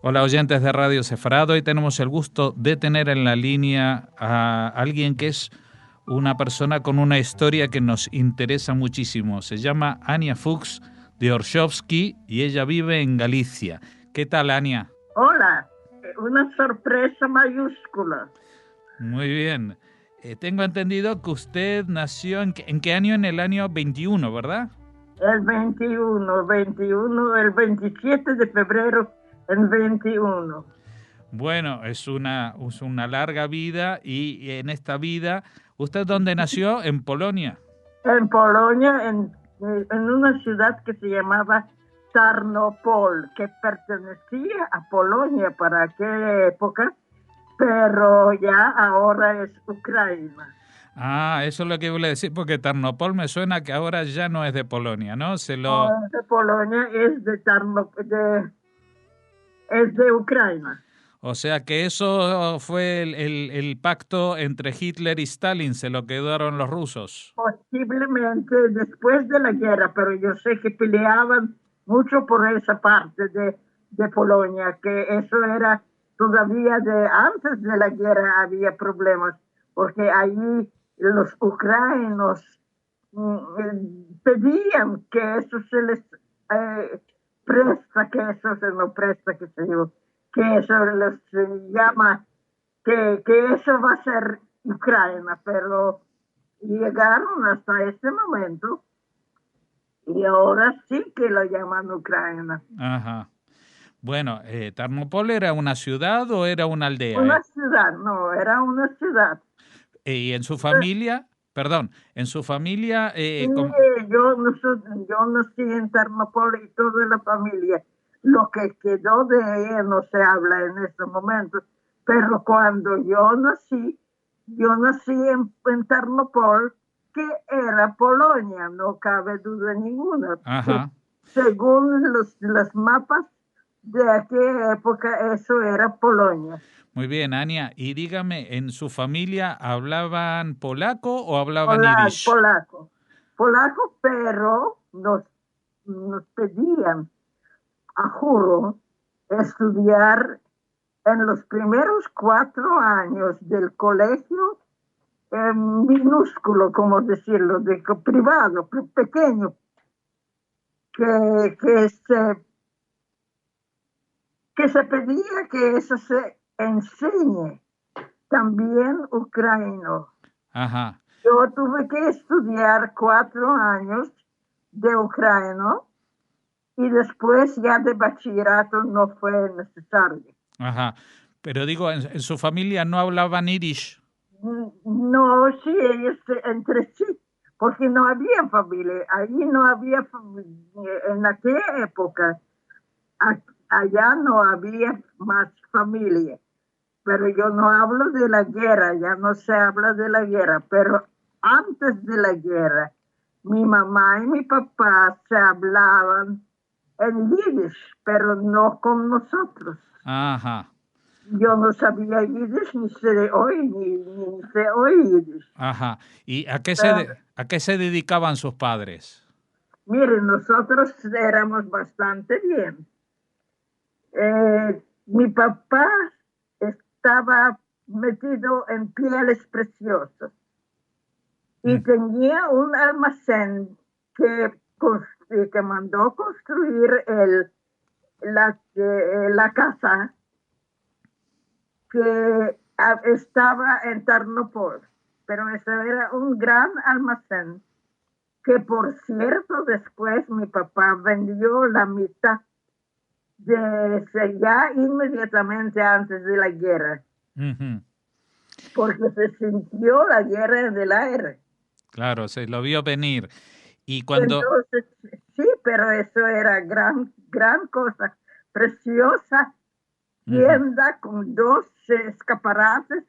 Hola oyentes de Radio Sefarado, hoy tenemos el gusto de tener en la línea a alguien que es una persona con una historia que nos interesa muchísimo. Se llama Ania Fuchs de Orszowski y ella vive en Galicia. ¿Qué tal, Ania? Hola, una sorpresa mayúscula. Muy bien. Tengo entendido que usted nació en qué año, en el año 21, ¿verdad? El 21, el 27 de febrero, el 21. Bueno, es una larga vida y en esta vida, ¿usted dónde nació? ¿En Polonia? En Polonia, en una ciudad que se llamaba Tarnopol, que pertenecía a Polonia para aquella época, pero ya ahora es Ucrania. Ah, eso es lo que iba a decir, porque Tarnopol me suena que ahora ya no es de Polonia, ¿no? No es de Polonia, es de Ucrania. O sea que eso fue el pacto entre Hitler y Stalin, se lo quedaron los rusos. Posiblemente después de la guerra, pero yo sé que peleaban mucho por esa parte de Polonia, que eso era todavía de antes de la guerra había problemas, porque ahí los ucranianos pedían que eso se les presta, que eso se no presta, que se yo, que eso les llama, que eso va a ser Ucrania, pero llegaron hasta este momento y ahora sí que lo llaman Ucrania. Ajá. Bueno, ¿Tarnopol era una ciudad o era una aldea? Una ciudad, no, era una ciudad. Y en su familia, perdón, en su familia, Sí, yo nací en Ternopol y toda la familia. Lo que quedó de ella no se habla en este momento, pero cuando yo nací en Ternopol, que era Polonia, no cabe duda ninguna. Que ajá. según los mapas de aquella época, eso era Polonia. Muy bien, Ania. Y dígame, ¿en su familia hablaban polaco o hablaban Polaco, irish? polaco, polaco, pero nos pedían a juro estudiar en los primeros 4 años del colegio minúsculo, como decirlo, privado, pequeño, que, que, se, que se pedía que eso se enseñe también ucraniano. Ajá. Yo tuve que estudiar 4 años de ucraniano y después ya de bachillerato no fue necesario. Ajá. Pero digo, en su familia no hablaban irish. No, sí, ellos entre sí, porque no había familia, allí no había familia, en aquella época, allá no había más familia, pero yo no hablo de la guerra, ya no se habla de la guerra, pero antes de la guerra, mi mamá y mi papá se hablaban en yiddish, pero no con nosotros. Ajá. Yo no sabía yiddish, ni sé hoy, ni sé hoy yiddish. Ajá. ¿Y Pero, a qué se dedicaban sus padres? miren, nosotros éramos bastante bien. Mi papá estaba metido en pieles preciosas y Mm. tenía un almacén que mandó construir la casa que estaba en Tarnopol, pero eso era un gran almacén que, por cierto, después mi papá vendió la mitad ya inmediatamente antes de la guerra, Ujú. porque se sintió la guerra del aire. Claro, se lo vio venir. Y cuando... Entonces, sí, pero eso era gran cosa, preciosa Ujú. tienda con dos escaparates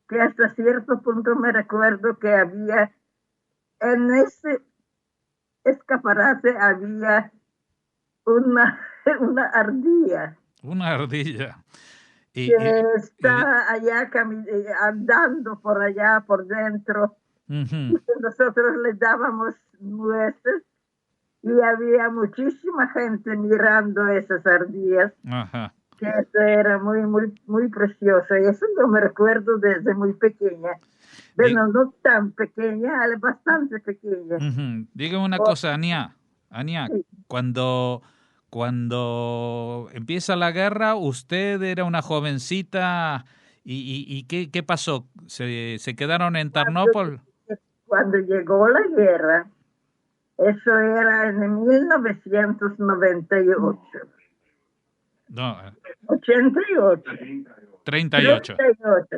que hasta cierto punto me recuerdo que había en ese escaparate había una, una ardilla Una ardilla. que Y está allá andando por allá por dentro y ujú. que nosotros le dábamos nueces y había muchísima gente mirando esas ardillas. Ajá. que eso era muy, muy, muy precioso. Y eso yo me recuerdo desde muy pequeña. Di- Bueno, no tan pequeña, bastante pequeña. Ujú. Dígame una Oh, cosa, Ania. Ania, sí, cuando, cuando empieza la guerra, usted era una jovencita y ¿qué pasó? ¿Se quedaron en cuando, Tarnopol? cuando llegó la guerra, eso era en 1998. No, 88, 38.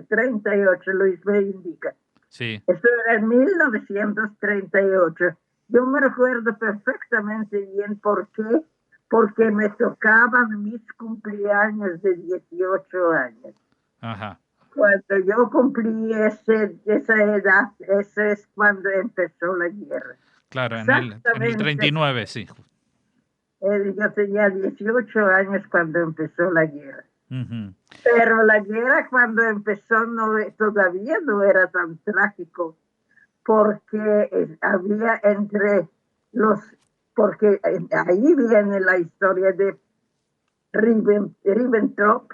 38, Luis me indica. Sí, Eso era en 1938. Yo me recuerdo perfectamente bien por qué, porque me tocaban mis cumpleaños de 18 años. ajá. Cuando yo cumplí esa edad, eso es cuando empezó la guerra. Claro, en el Exactamente, 39, sí. yo tenía 18 años cuando empezó la guerra. Ujú. Pero la guerra cuando empezó no, todavía no era tan trágico porque había entre los, porque ahí viene la historia de Ribbentrop,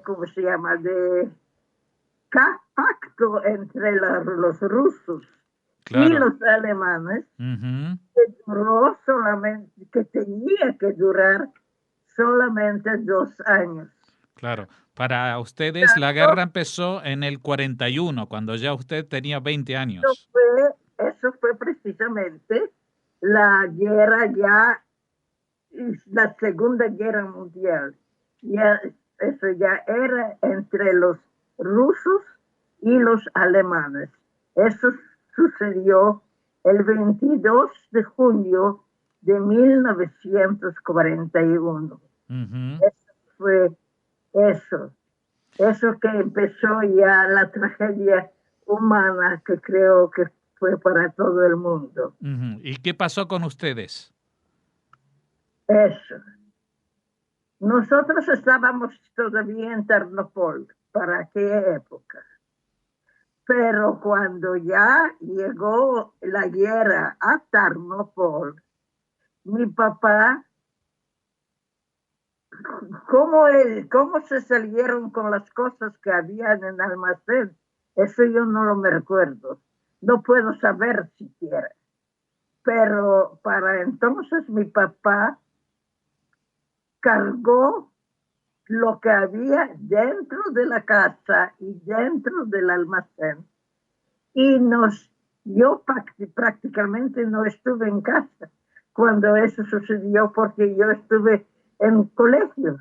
¿cómo se llama? De pacto entre los rusos y Claro. los alemanes, Ujú. que duró solamente, que tenía que durar solamente 2 años. Claro. Para ustedes la guerra empezó en el 41, cuando ya usted tenía 20 años. Eso fue precisamente la guerra ya, la Segunda Guerra Mundial. Ya, eso ya era entre los rusos y los alemanes. Eso sucedió el 22 de junio de 1941. Ujú. Eso fue eso. Eso que empezó ya la tragedia humana que creo que fue para todo el mundo. Ujú. ¿Y qué pasó con ustedes? Eso. Nosotros estábamos todavía en Ternopol. ¿Para qué época? Pero cuando ya llegó la guerra a Ternopol, mi papá, ¿cómo se salieron con las cosas que había en el almacén? Eso yo no lo me recuerdo. No puedo saber siquiera. Pero para entonces mi papá cargó lo que había dentro de la casa y dentro del almacén. Y yo prácticamente no estuve en casa cuando eso sucedió porque yo estuve en colegio.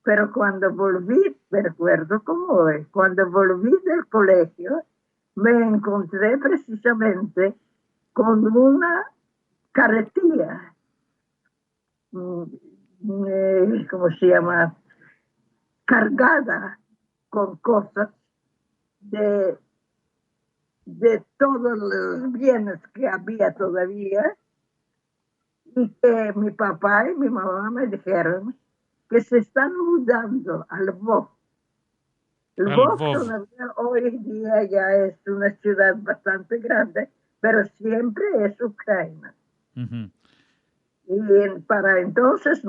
Pero cuando volví, me recuerdo como hoy, cuando volví del colegio, me encontré precisamente con una carretilla, ¿cómo se llama? Cargada con cosas de, de todos los bienes que había todavía y que mi papá y mi mamá me dijeron que se están mudando al Lvov. Al Lvov Vov. todavía hoy día ya es una ciudad bastante grande, pero siempre es Ucrania. Ujú. Y para entonces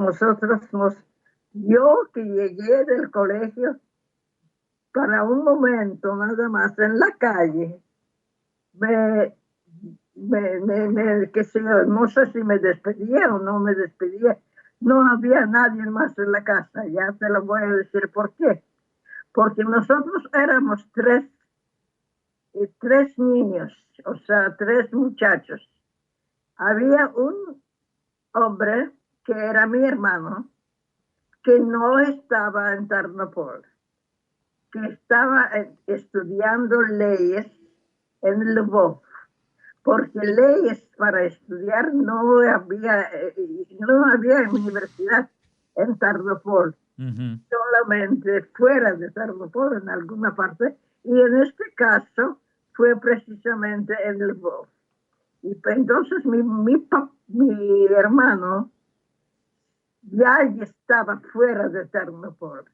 yo que llegué del colegio para un momento nada más en la calle, me, qué sé yo, no sé si me despedía o no me despedía. No había nadie más en la casa, ya te lo voy a decir por qué. Porque nosotros éramos tres niños, o sea, tres muchachos. Había un hombre que era mi hermano, que no estaba en Tarnopol, que estaba estudiando leyes en Lvov, porque leyes para estudiar no había universidad en Tarnopol, Ujú. solamente fuera de Tarnopol en alguna parte, y en este caso fue precisamente en Lvov. Y entonces mi hermano ya estaba fuera de Ternopol.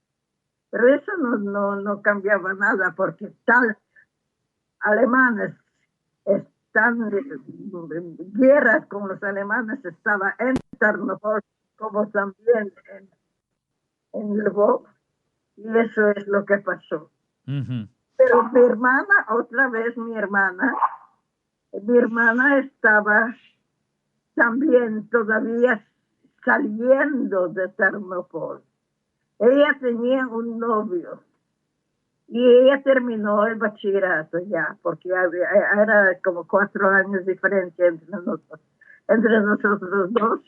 Pero eso no cambiaba nada porque tal alemanes están guerras con los alemanes estaba en Ternopol como también en Lvov, y eso es lo que pasó. Ujú. Pero mi hermana, otra vez mi hermana estaba también todavía saliendo de Ternopil. Ella tenía un novio y ella terminó el bachillerato ya, porque era como 4 años diferencia entre nosotros dos.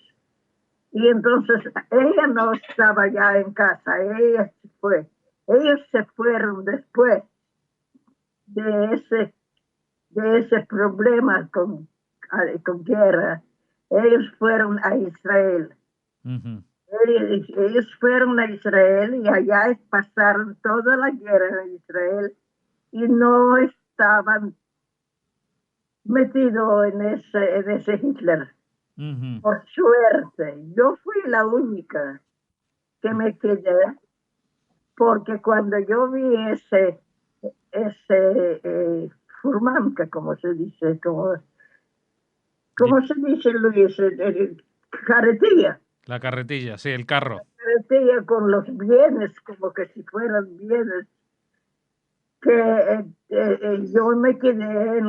Y entonces ella no estaba ya en casa, ella se fue. Ellos se fueron después de ese problema con guerra. Ellos fueron a Israel. Ujú. Ellos fueron a Israel y allá pasaron toda la guerra en Israel y no estaban metidos en ese Hitler. Ujú. Por suerte, yo fui la única que me quedé, porque cuando yo vi ese furmanca, como se dice, Y ¿cómo se dice, Luis? Carretilla. la carretilla, sí, el carro. Carretilla con los bienes, como que si fueran bienes, que yo me quedé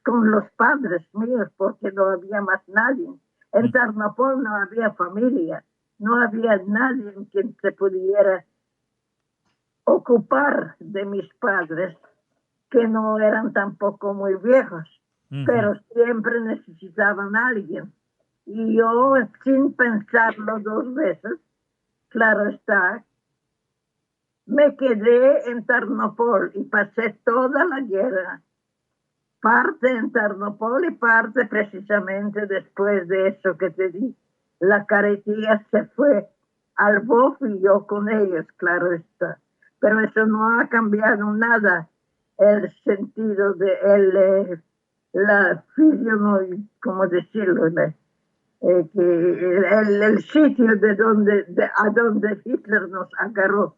con los padres míos porque no había más nadie. En Mm. Tarnopol no había familia, no había nadie en quien se pudiera ocupar de mis padres, que no eran tampoco muy viejos, Ujú. pero siempre necesitaban a alguien. Y yo, sin pensarlo 2 veces, claro está, me quedé en Tarnopol y pasé toda la guerra, parte en Tarnopol y parte precisamente después de eso que te di. La caretía se fue al Lvov y yo con ellos, claro está. Pero eso no ha cambiado nada el sentido de la ¿cómo decirlo? El sitio a donde Hitler nos agarró.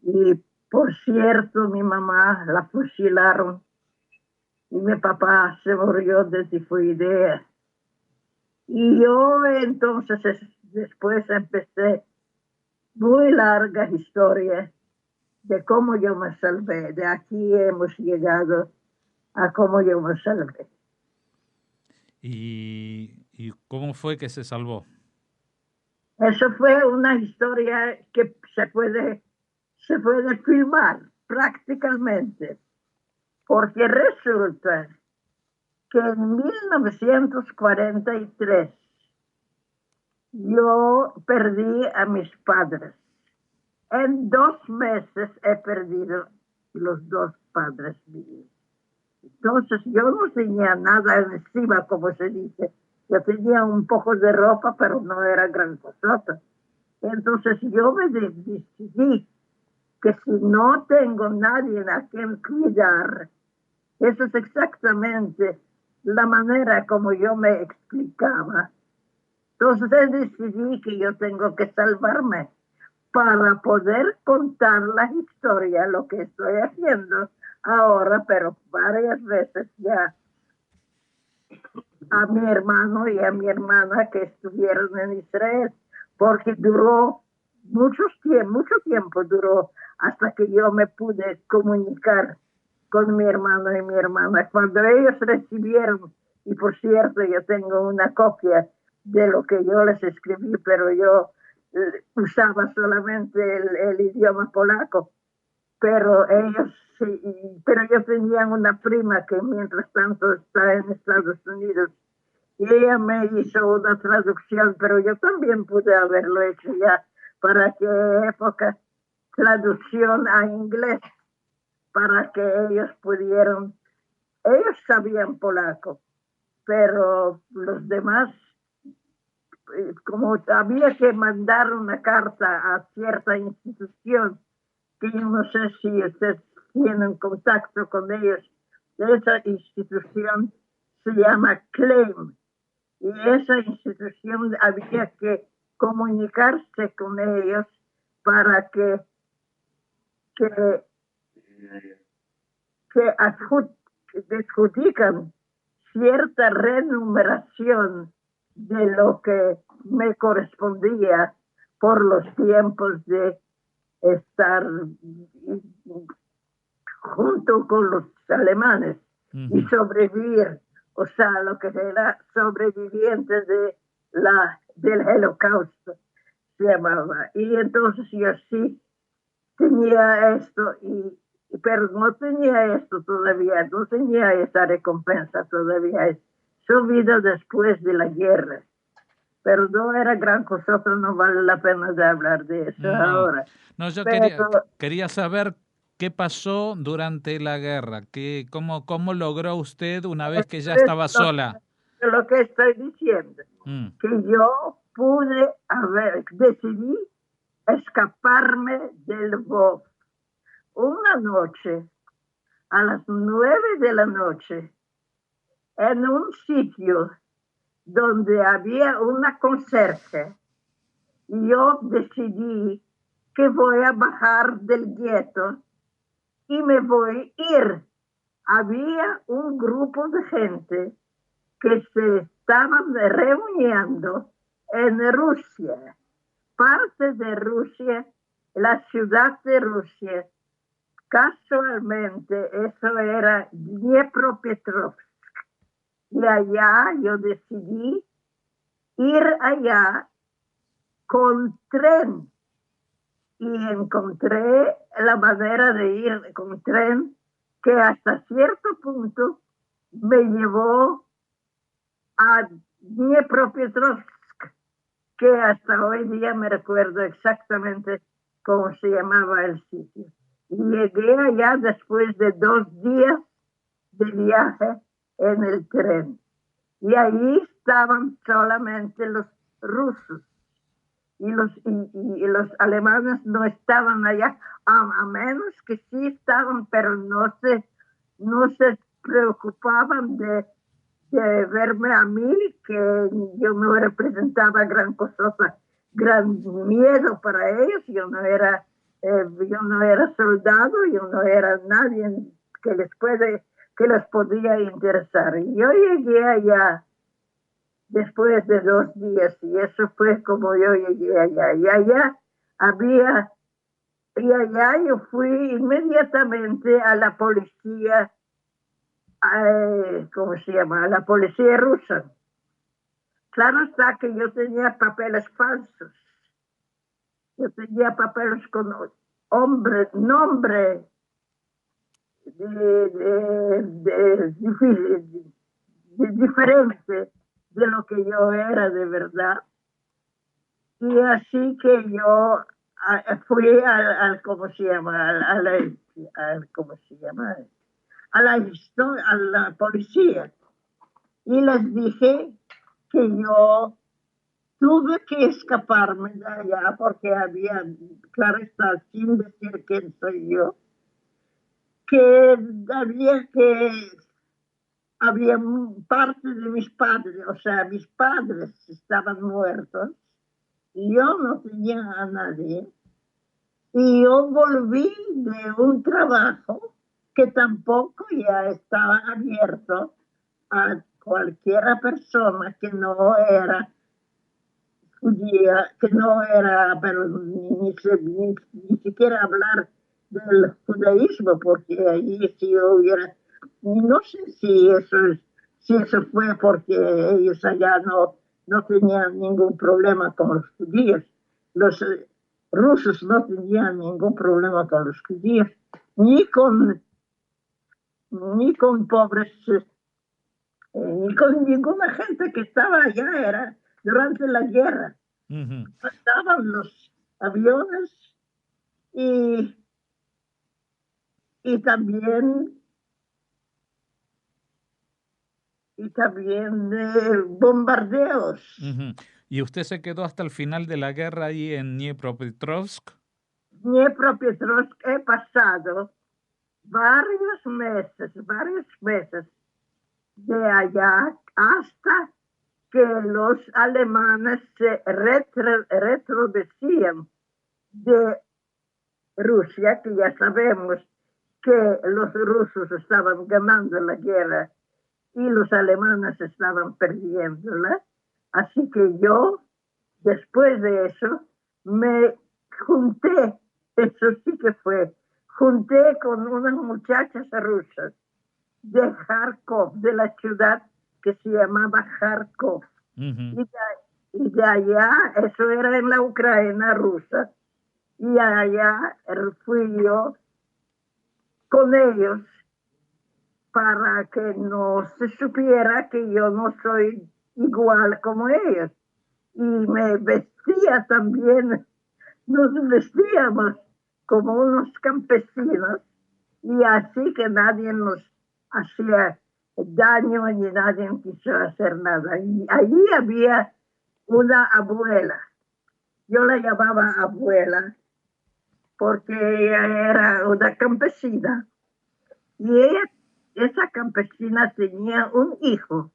Y por cierto, mi mamá la fusilaron y mi papá se murió de tifoidea. Y yo entonces después empecé muy larga historia de cómo yo me salvé. De aquí hemos llegado a cómo yo me salvé. ¿Y cómo fue que se salvó? Eso fue una historia que se puede filmar prácticamente, porque resulta que en 1943 yo perdí a mis padres. En 2 meses he perdido los dos padres míos. Entonces yo no tenía nada encima, como se dice. Yo tenía un poco de ropa, pero no era gran cosa. Entonces yo me decidí que si no tengo nadie a quien cuidar, eso es exactamente la manera como yo me explicaba. Entonces decidí que yo tengo que salvarme para poder contar la historia, lo que estoy haciendo ahora, pero varias veces ya a mi hermano y a mi hermana que estuvieron en Israel, porque duró mucho tiempo duró hasta que yo me pude comunicar con mi hermano y mi hermana. Cuando ellos recibieron, y por cierto, yo tengo una copia de lo que yo les escribí, pero yo usaba solamente el idioma polaco, pero ellos sí, pero yo tenía una prima que mientras tanto está en Estados Unidos y ella me hizo una traducción, pero yo también pude haberlo hecho ya. ¿Para qué época? Traducción a inglés, para que ellos sabían polaco, pero los demás, como había que mandar una carta a cierta institución, que yo no sé si ustedes tienen contacto con ellos, esa institución se llama CLAIM, y esa institución había que comunicarse con ellos para que, que adjudican cierta remuneración de lo que me correspondía por los tiempos de estar junto con los alemanes y sobrevivir, o sea, lo que era sobreviviente del Holocausto, se llamaba. Y entonces yo sí tenía esto, pero no tenía esto todavía, no tenía esa recompensa todavía. Su vida después de la guerra. Pero no era gran cosa, no vale la pena de hablar de eso No, ahora. no, yo Pero quería saber qué pasó durante la guerra, cómo logró usted una vez que esto ya es estaba sola. lo que estoy diciendo, Mm, que yo decidí escaparme del Lvov. Una noche, a las 9 de la noche, en un sitio donde había una conserje, yo decidí que voy a bajar del gueto y me voy a ir. Había un grupo de gente que se estaban reuniendo en Rusia, parte de Rusia, la ciudad de Rusia. Casualmente, eso era Dnipropetrovsk. Y allá yo decidí ir allá con tren. Y encontré la manera de ir con tren que hasta cierto punto me llevó a Dnipropetrovsk, que hasta hoy día me recuerdo exactamente cómo se llamaba el sitio. Y llegué allá después de 2 días de viaje en el tren. Y ahí estaban solamente los rusos. Y los alemanes no estaban allá, a menos que sí estaban, pero no se preocupaban de verme a mí, que yo no representaba gran cosa, gran miedo para ellos. Yo no era soldado, yo no era nadie que les podía interesar. Y yo llegué allá después de 2 días, y eso fue como yo llegué allá. Y allá yo fui inmediatamente a la policía, ¿cómo se llama? A la policía rusa. Claro está que yo tenía papeles falsos. Yo tenía papeles con nombre diferente de lo que yo era de verdad. Y así que yo fui ¿cómo se llama? ¿Cómo se llama? A la policía. Y les dije que yo tuve que escaparme de allá porque claro está, sin decir quién soy yo, que había parte de mis padres, o sea, mis padres estaban muertos, y yo no tenía a nadie, y yo volví de un trabajo que tampoco ya estaba abierto a cualquiera persona que no era judía, que no era, pero ni siquiera hablar del judaísmo, porque ahí si hubiera, no sé si eso fue porque ellos allá no tenían ningún problema con los judíos. Los rusos no tenían ningún problema con los judíos, ni con, ni con pobres, ni con ninguna gente que estaba allá, era durante la guerra. ujú. Pasaban los aviones y, y también, bombardeos. Ujú. ¿Y usted se quedó hasta el final de la guerra ahí en Dnipropetrovsk? Dnipropetrovsk he pasado varios meses de allá hasta que los alemanes se retrodecían de Rusia, que ya sabemos que los rusos estaban ganando la guerra y los alemanes estaban perdiéndola. Así que yo, después de eso, me junté, eso sí que fue, junté con unas muchachas rusas de Kharkov, de la ciudad que se llamaba Kharkov. Ujú. Y de allá, eso era en la Ucrania rusa, y allá fui yo con ellos para que no se supiera que yo no soy igual como ellos. Y me vestía también, nos vestíamos como unos campesinos y así que nadie nos hacía daño ni nadie quiso hacer nada. Y allí había una abuela, yo la llamaba abuela porque ella era una campesina y ella, esa campesina tenía un hijo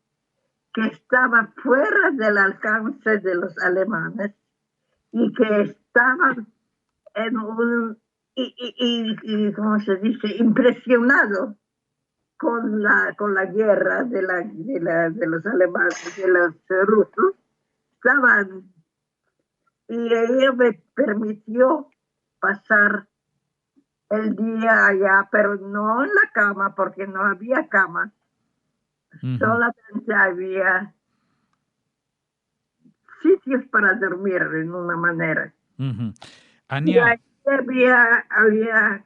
que estaba fuera del alcance de los alemanes y que estaba en un, ¿cómo se dice?, impresionado con la guerra de los alemanes, de los rusos. Estaban, y ella me permitió pasar el día allá, pero no en la cama, porque no había cama, Ujú. solamente había sitios para dormir en una manera. Ujú. Y Ania, ahí había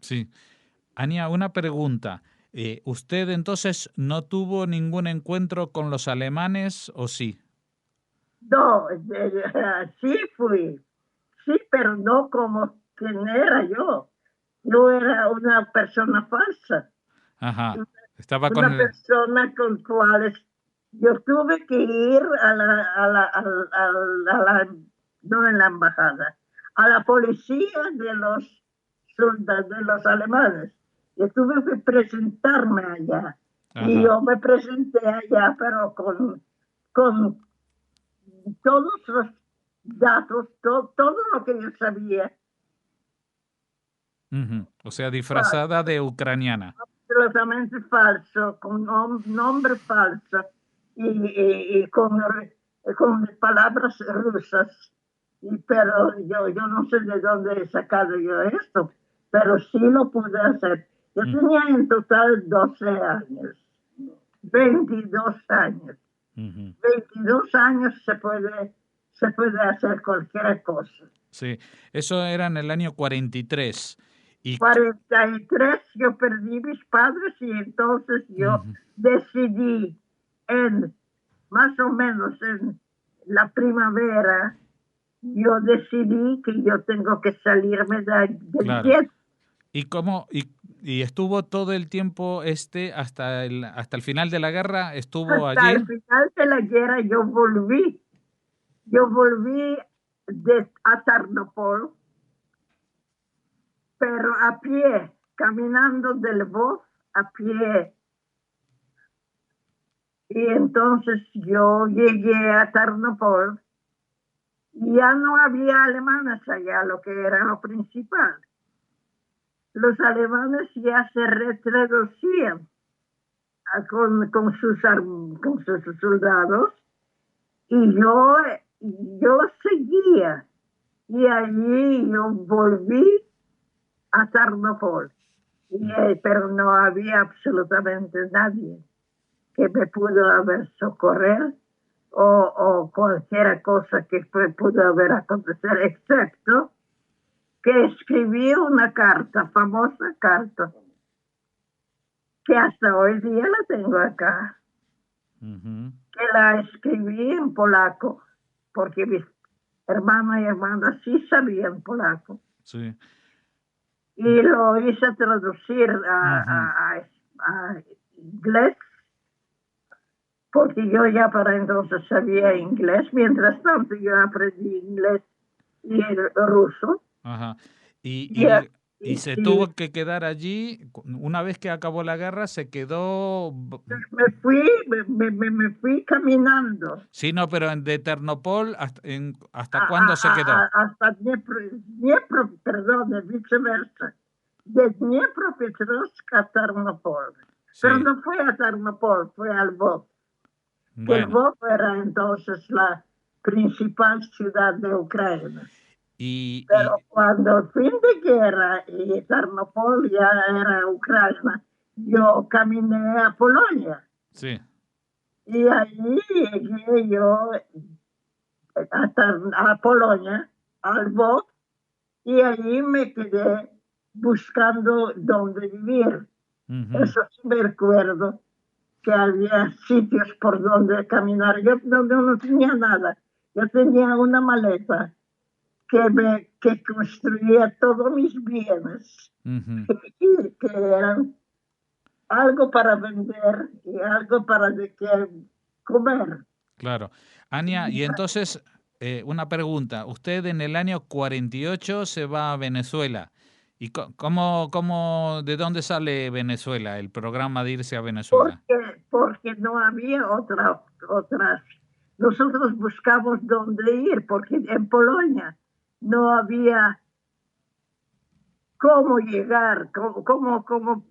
sí. Ania, una pregunta. ¿Usted entonces no tuvo ningún encuentro con los alemanes o sí? no, sí fui, sí, pero no como quien era yo. Yo era una persona falsa, Ajá. Estaba con una el... persona con cuales yo tuve que ir no en la embajada, a la policía de los soldados, de los alemanes. Yo tuve que presentarme allá. Y Ajá. yo me presenté allá, pero con todos los datos, todo lo que yo sabía, Ujú. O sea, disfrazada de ucraniana. absolutamente falso, con nombre falso y con palabras rusas. Pero yo no sé de dónde he sacado yo esto, pero sí lo pude hacer. Yo Mm, tenía en total 12 años, 22 años. ujú. 22 años se puede hacer cualquier cosa. Sí, eso era en el año 43. Y... 43 yo perdí mis padres y entonces yo Ujú. decidí en más o menos en la primavera, yo decidí que yo tengo que salirme del Claro. gueto. ¿Y cómo? Y estuvo todo el tiempo hasta el final de la guerra? ¿Estuvo Hasta el allí? final de la guerra yo volví a Tarnopol, pero a pie, caminando del Lvov a pie. Y entonces yo llegué a Tarnopol y ya no había alemanes allá, lo que era lo principal. Los alemanes ya se retrocedían con sus soldados y yo seguía. Y allí yo volví a Tarnopol. Mm. Pero no había absolutamente nadie que me pudo haber socorrer o cualquier cosa que pudo haber acontecido, excepto que escribí una carta, famosa carta, que hasta hoy día la tengo acá, Ujú. que la escribí en polaco, porque mis hermanos y hermanas sí sabían polaco, Sí. y lo hice traducir Ujú. a inglés, porque yo ya para entonces sabía inglés, mientras tanto yo aprendí inglés y el ruso. Ajá. Y, Y, y, y y se sí, tuvo que quedar allí, una vez que acabó la guerra, se quedó... me fui caminando Sí, no, pero de Ternopol, ¿hasta cuándo se quedó? hasta Dniepro, perdón, viceversa, de Dniepropetrovsk a Tarnopol. Pero Sí, no fue a Tarnopol, fue al Lvov, que bueno, Lvov era entonces la principal ciudad de Ucrania. Y, Pero cuando el fin de guerra y Tarnopol ya era Ucrania, yo caminé a Polonia. sí. Y allí llegué yo hasta a Polonia, al Lvov, y allí me quedé buscando dónde vivir. Eso sí me recuerdo, que había sitios por donde caminar. Yo no tenía nada. Yo tenía una maleta que construía todos mis bienes, y que eran algo para vender y algo para comer. Claro. Ania, y entonces, una pregunta. Usted en el año 48 se va a Venezuela. ¿Y de dónde sale Venezuela, el programa de irse a Venezuela? Porque no había otras. Nosotros buscamos dónde ir, porque en Polonia no había cómo llegar, cómo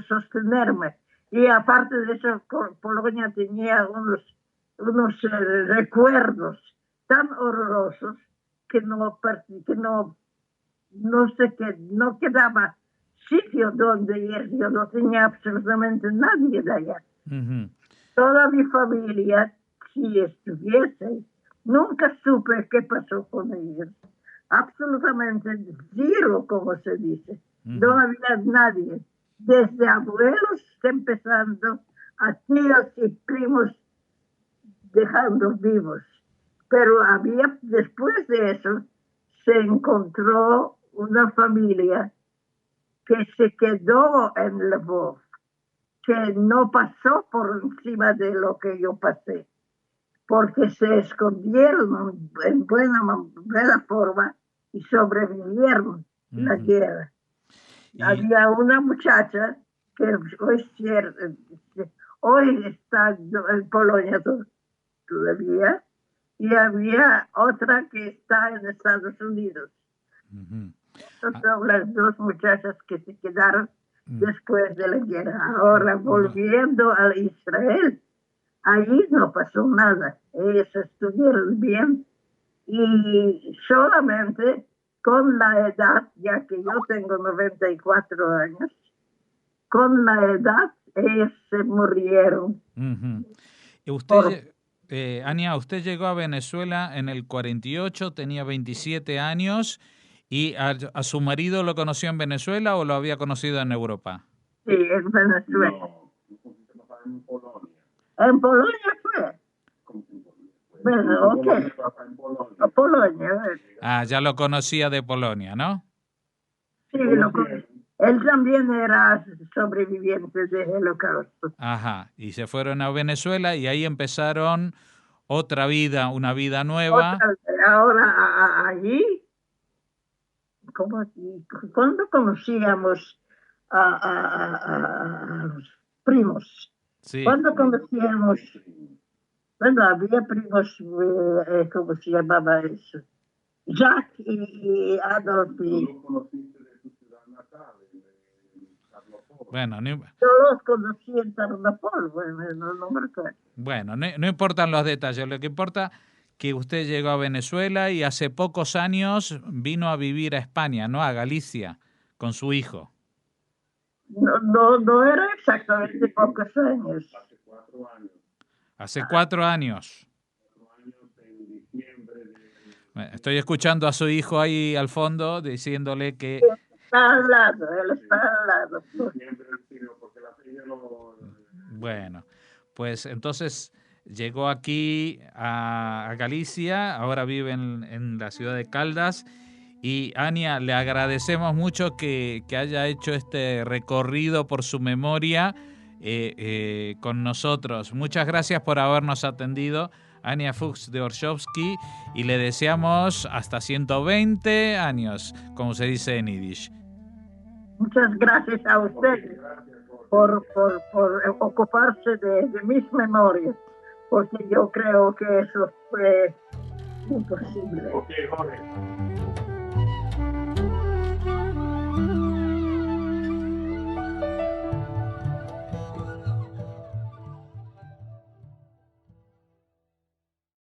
sostenerme. Y aparte de eso, Polonia tenía unos recuerdos tan horrorosos que no sé qué, no quedaba sitio donde ir. Yo no tenía absolutamente nadie de allá. Toda mi familia, si estuviese, nunca supe qué pasó con ellos. Absolutamente cero, como se dice. No había nadie, desde abuelos empezando a tíos y primos dejando vivos. Pero después de eso, se encontró una familia que se quedó en Lvov, que no pasó por encima de lo que yo pasé, porque se escondieron en buena forma y sobrevivieron la guerra. Había una muchacha que hoy está en Polonia todavía, y había otra que está en Estados Unidos. Estas son las dos muchachas que se quedaron después de la guerra. Ahora, volviendo a Israel, ahí no pasó nada. Ellos estuvieron bien, y solamente con la edad, ya que yo tengo 94 años, con la edad ellos se murieron. ¿Y usted, Ania, usted llegó a Venezuela en el 48, tenía 27 años, y a su marido lo conoció en Venezuela o lo había conocido en Europa? Sí, en Venezuela. No, en Polonia. ¿En Polonia fue? Bueno, ok. A Polonia. Ya lo conocía de Polonia, ¿no? Sí, él también era sobreviviente del Holocausto. Ajá, y se fueron a Venezuela y ahí empezaron otra vida, una vida nueva. Ahora, allí, ¿cuándo conocíamos a los primos? Sí. ¿Cuándo conocíamos? Bueno, había primos, ¿cómo se llamaba eso? Jacques y Adolf. ¿Tú los conociste de tu ciudad natal, en Tarnopol? Bueno, yo los conocí en Tarnopol, bueno, no me recuerdo. Bueno, no importan los detalles, lo que importa que usted llegó a Venezuela y hace pocos años vino a vivir a España, ¿no? A Galicia, con su hijo. No era exactamente pocos años. Hace 4 años. Hace 4 años. 4 años en diciembre de... Estoy escuchando a su hijo ahí al fondo diciéndole que... Está al lado, él está al lado. Diciembre, porque la feria no... Bueno, pues entonces llegó aquí a Galicia, ahora vive en la ciudad de Caldas. Y Ania, le agradecemos mucho que haya hecho este recorrido por su memoria con nosotros. Muchas gracias por habernos atendido, Ania Fuchs de Orszowski, y le deseamos hasta 120 años, como se dice en Yiddish. Muchas gracias a usted por ocuparse de mis memorias, porque yo creo que eso fue imposible. Ok, Jorge.